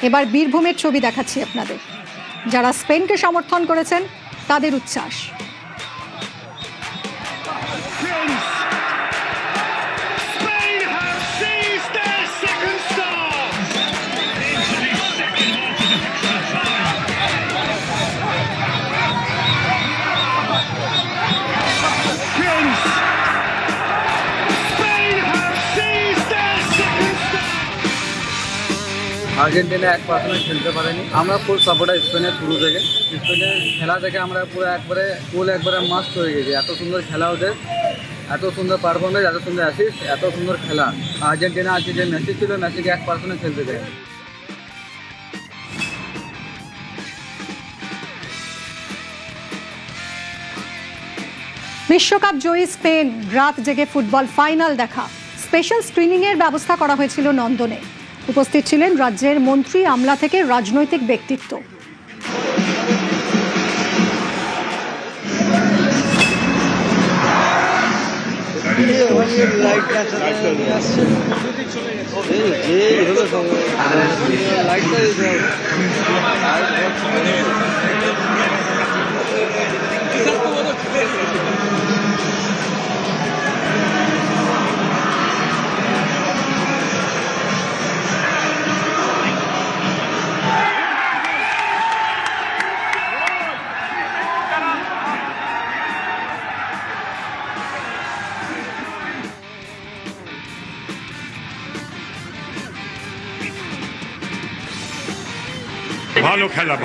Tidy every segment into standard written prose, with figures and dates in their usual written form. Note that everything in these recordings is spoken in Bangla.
এবার বীরভূমের ছবি দেখাচ্ছি আপনাদের। যারা স্পেনকে সমর্থন করেছেন তাদের উচ্ছ্বাস। আর্জেন্টিনা 1% খেলতে পারেনি। আমরা ফুল সাপোর্টার স্পেনের শুরু থেকে। স্পেনের খেলা থেকে আমরা পুরো একবারে মাস্ট হয়ে গেছি। এত সুন্দর খেলা ওদের, এত সুন্দর পারফরমেন্স, এত সুন্দর অ্যাসিস্ট, এত সুন্দর খেলা। আর্জেন্টিনা আজকে যে মেসি ছিল, মেসিকে 1% খেলতে দেয়। বিশ্বকাপ জয়ী স্পেন রাত জেগে ফুটবল ফাইনাল দেখা। স্পেশাল স্ক্রিনিং এর ব্যবস্থা করা হয়েছিল নন্দনে। উপস্থিত ছিলেন রাজ্যের মন্ত্রী, আমলা থেকে রাজনৈতিক ব্যক্তিত্ব।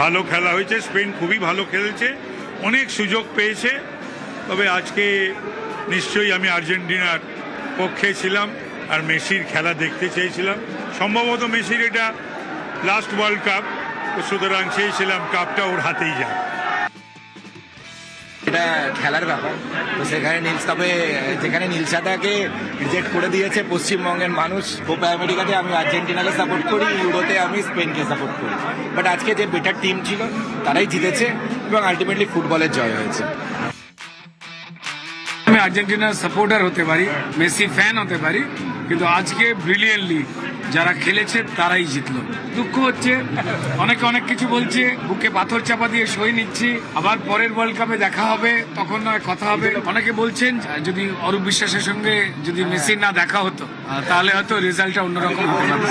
ভালো খেলা হয়েছে। স্পেন খুবই ভালো খেলেছে, অনেক সুযোগ পেয়েছে। তবে আজকে নিশ্চয়ই আমি আর্জেন্টিনার পক্ষে ছিলাম আর মেসির খেলা দেখতে চেয়েছিলাম। সম্ভবত মেসির এটা লাস্ট ওয়ার্ল্ড কাপ, সুতরাং চেয়েছিলাম কাপটা ওর হাতেই যায়। এটা খেলার ব্যাপার, তো সেখানে যেখানে নীলসাদাকে রিজেক্ট করে দিয়েছে পশ্চিমবঙ্গের মানুষ, কোপা আমেরিকাতে আমি আর্জেন্টিনাকে সাপোর্ট করি, ইউরোতে আমি স্পেনকে সাপোর্ট করি। বাট আজকে যে বেটার টিম ছিল তারাই জিতেছে এবং আলটিমেটলি ফুটবলের জয় হয়েছে। আমি আর্জেন্টিনার সাপোর্টার হতে পারি, মেসি ফ্যান হতে পারি, কিন্তু আজকে ব্রিলিয়েন্টলি যারা খেলেছে তারাই জিতলো। দুঃখ হচ্ছে, অনেকে অনেক কিছু বলছে, বুকে পাথর চাপা দিয়ে সই নিচ্ছি, আবার পরের ওয়ার্ল্ড কাপে দেখা হবে, তখন নয় কথা হবে। অনেকে বলছেন যদি অরূপ বিশ্বাসের সঙ্গে যদি মেসির না দেখা হতো তাহলে হয়তো রেজাল্টটা অন্যরকম হতে পারত।